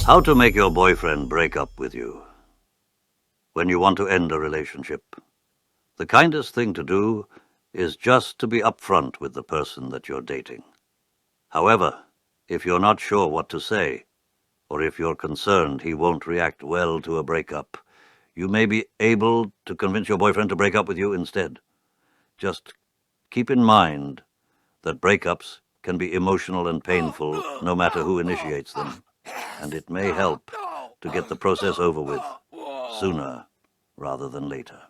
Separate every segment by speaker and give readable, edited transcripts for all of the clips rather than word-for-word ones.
Speaker 1: How to make your boyfriend break up with you when you want to end a relationship. The kindest thing to do is just to be upfront with the person that you're dating. However, if you're not sure what to say, or if you're concerned he won't react well to a breakup, you may be able to convince your boyfriend to break up with you instead. Just keep in mind that breakups can be emotional and painful no matter who initiates them, and it may help to get the process over with sooner rather than later.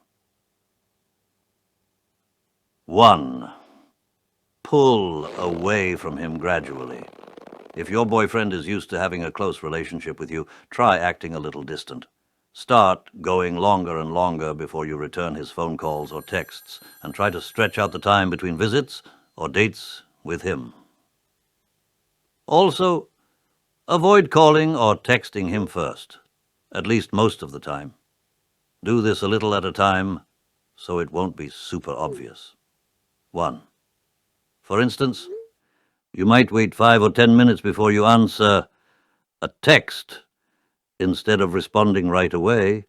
Speaker 1: 1. Pull away from him gradually. If your boyfriend is used to having a close relationship with you, try acting a little distant. Start going longer and longer before you return his phone calls or texts, and try to stretch out the time between visits or dates with him. Also, avoid calling or texting him first, at least most of the time. Do this a little at a time so it won't be super obvious. 1. For instance, you might wait 5 or 10 minutes before you answer a text. Instead of responding right away,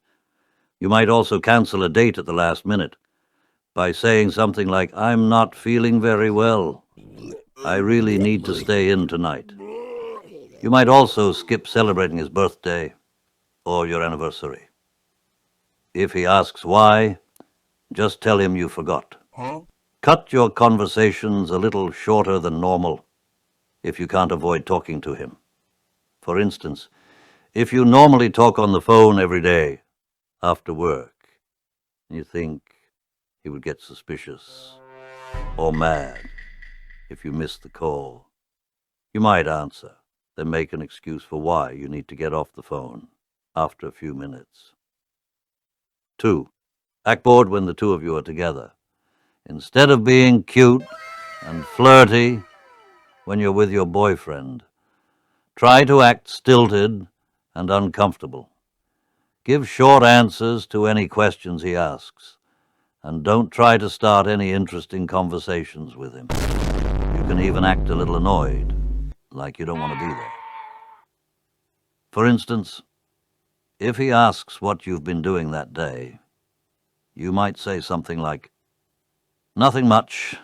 Speaker 1: you might also cancel a date at the last minute by saying something like, "I'm not feeling very well. I really need to stay in tonight." You might also skip celebrating his birthday or your anniversary. If he asks why, just tell him you forgot. Cut your conversations a little shorter than normal if you can't avoid talking to him. For instance, if you normally talk on the phone every day after work, you think he would get suspicious or mad if you miss the call, you might answer, then make an excuse for why you need to get off the phone after a few minutes. 2. Act bored when the two of you are together. Instead of being cute and flirty when you're with your boyfriend, try to act stilted and uncomfortable. Give short answers to any questions he asks, and don't try to start any interesting conversations with him. You can even act a little annoyed, like you don't want to be there. For instance, if he asks what you've been doing that day, you might say something like, "Nothing much.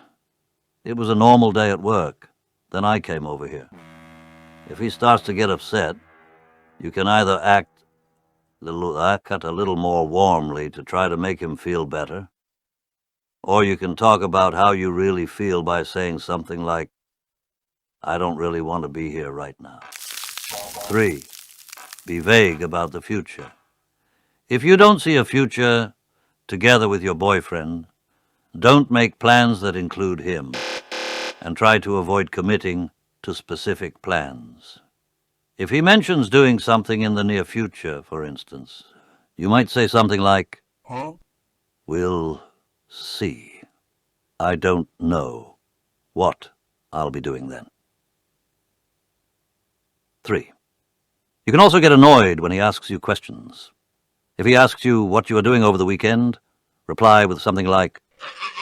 Speaker 1: It was a normal day at work. Then I came over here." If he starts to get upset, you can either act a little more warmly to try to make him feel better, or you can talk about how you really feel by saying something like, "I don't really want to be here right now." 3. Be vague about the future. If you don't see a future together with your boyfriend, don't make plans that include him, and try to avoid committing to specific plans. If he mentions doing something in the near future, for instance, you might say something like, "We'll see. I don't know what I'll be doing then." 3. You can also get annoyed when he asks you questions. If he asks you what you are doing over the weekend, reply with something like,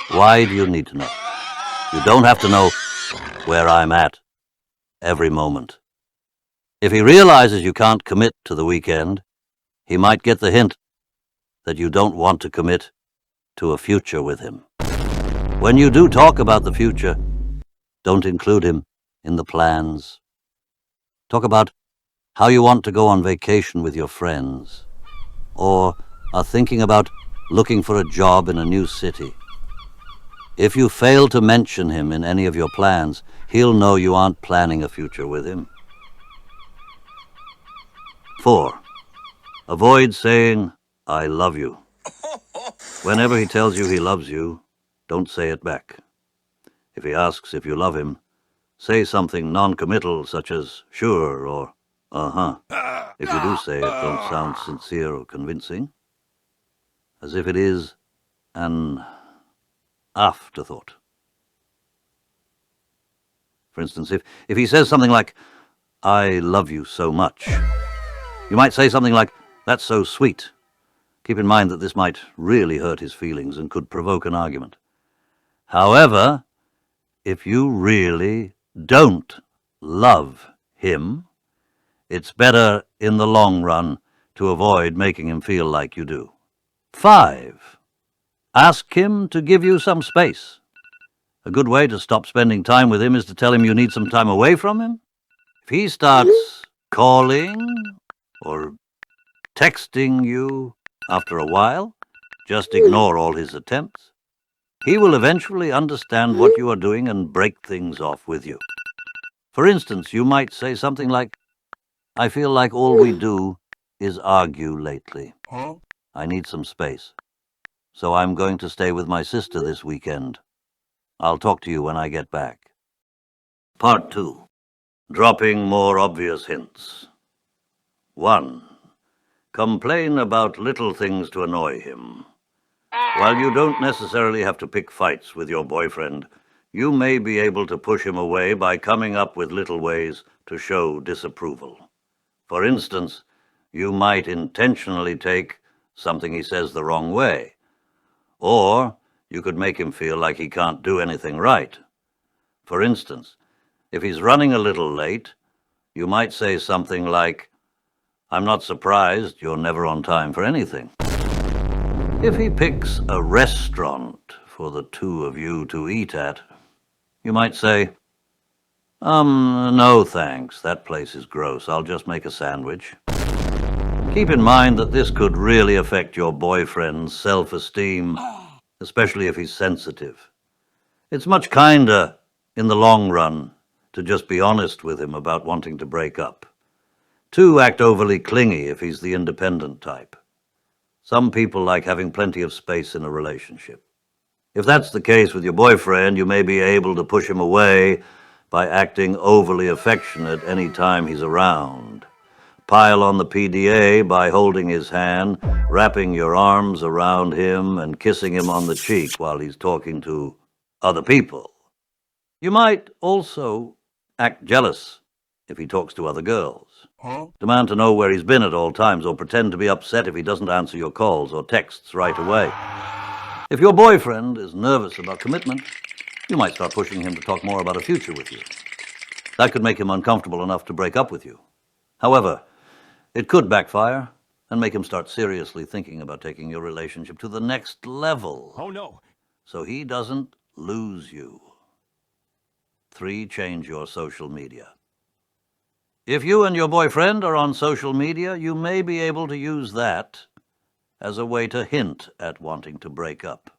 Speaker 1: "Why do you need to know? You don't have to know where I'm at every moment." If he realizes you can't commit to the weekend, he might get the hint that you don't want to commit to a future with him. When you do talk about the future, don't include him in the plans. Talk about how you want to go on vacation with your friends, or are thinking about looking for a job in a new city. If you fail to mention him in any of your plans, he'll know you aren't planning a future with him. 4. Avoid saying, "I love you." Whenever he tells you he loves you, don't say it back. If he asks if you love him, say something non-committal such as "sure" or "uh-huh." If you do say it, don't sound sincere or convincing, as if it is an afterthought. For instance, if he says something like, "I love you so much," you might say something like, "That's so sweet." Keep in mind that this might really hurt his feelings and could provoke an argument. However, if you really don't love him, It's better in the long run to avoid making him feel like you do. 5. Ask him to give you some space. A good way to stop spending time with him is to tell him you need some time away from him. If he starts calling or texting you after a while, just ignore all his attempts. He will eventually understand what you are doing and break things off with you. For instance, you might say something like, "I feel like all we do is argue lately. I need some space. So I'm going to stay with my sister this weekend. I'll talk to you when I get back." Part 2. Dropping more obvious hints. 1. Complain about little things to annoy him. While you don't necessarily have to pick fights with your boyfriend, you may be able to push him away by coming up with little ways to show disapproval. For instance, you might intentionally take something he says the wrong way, or you could make him feel like he can't do anything right. For instance, if he's running a little late, you might say something like, "I'm not surprised you're never on time for anything." If he picks a restaurant for the two of you to eat at, you might say, "No thanks, that place is gross. I'll just make a sandwich." Keep in mind that this could really affect your boyfriend's self-esteem, especially if he's sensitive. It's much kinder in the long run to just be honest with him about wanting to break up. 2, act overly clingy if he's the independent type. Some people like having plenty of space in a relationship. If that's the case with your boyfriend, you may be able to push him away by acting overly affectionate any time he's around. Pile on the PDA by holding his hand, wrapping your arms around him, and kissing him on the cheek while he's talking to other people. You might also act jealous if he talks to other girls. Demand to know where he's been at all times, or pretend to be upset if he doesn't answer your calls or texts right away. If your boyfriend is nervous about commitment, you might start pushing him to talk more about a future with you. That could make him uncomfortable enough to break up with you. However, it could backfire and make him start seriously thinking about taking your relationship to the next level.
Speaker 2: Oh, no.
Speaker 1: So he doesn't lose you. 3, change your social media. If you and your boyfriend are on social media, you may be able to use that as a way to hint at wanting to break up.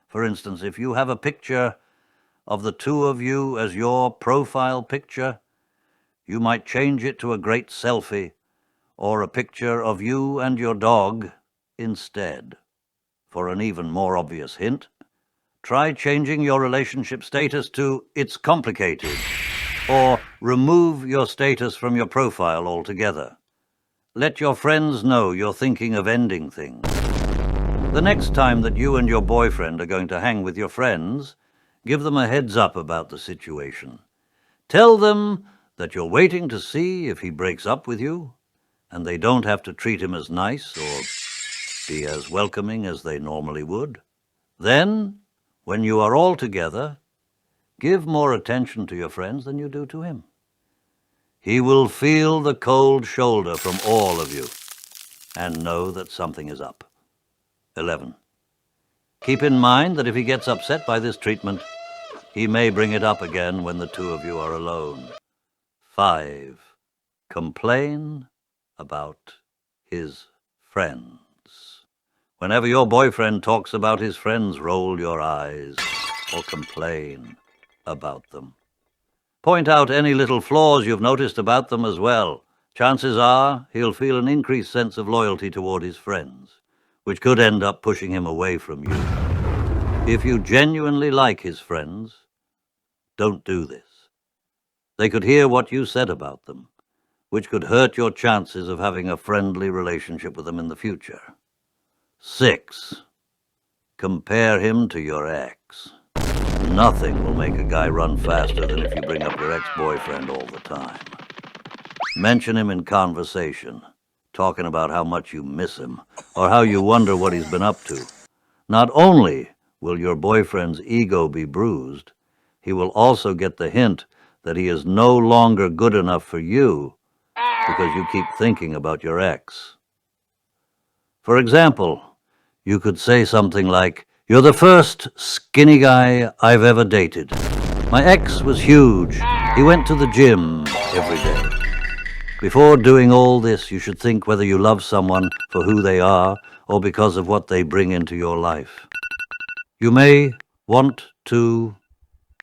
Speaker 1: For instance, if you have a picture of the two of you as your profile picture, you might change it to a great selfie or a picture of you and your dog instead. For an even more obvious hint, try changing your relationship status to "it's complicated," or remove your status from your profile altogether. Let your friends know you're thinking of ending things. The next time that you and your boyfriend are going to hang with your friends, give them a heads up about the situation. Tell them that you're waiting to see if he breaks up with you, and they don't have to treat him as nice or be as welcoming as they normally would. Then, when you are all together, give more attention to your friends than you do to him. He will feel the cold shoulder from all of you and know that something is up. 11. Keep in mind that if he gets upset by this treatment, he may bring it up again when the two of you are alone. 5. Complain about his friends. Whenever your boyfriend talks about his friends, roll your eyes or complain about them. Point out any little flaws you've noticed about them as well. Chances are he'll feel an increased sense of loyalty toward his friends, which could end up pushing him away from you. If you genuinely like his friends, don't do this. They could hear what you said about them, which could hurt your chances of having a friendly relationship with them in the future. 6. Compare him to your ex. Nothing will make a guy run faster than if you bring up your ex-boyfriend all the time. Mention him in conversation, talking about how much you miss him or how you wonder what he's been up to. Not only will your boyfriend's ego be bruised, he will also get the hint that he is no longer good enough for you because you keep thinking about your ex. For example, you could say something like, "You're the first skinny guy I've ever dated. My ex was huge. He went to the gym every day." Before doing all this, you should think whether you love someone for who they are or because of what they bring into your life. You may want to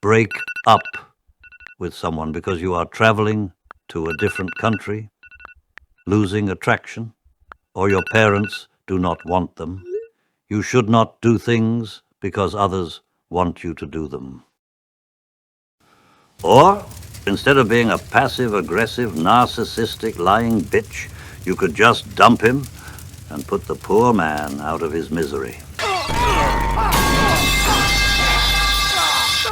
Speaker 1: break up with someone because you are traveling to a different country, losing attraction, or your parents do not want them. You should not do things because others want you to do them. Or, instead of being a passive-aggressive, narcissistic, lying bitch, you could just dump him and put the poor man out of his misery.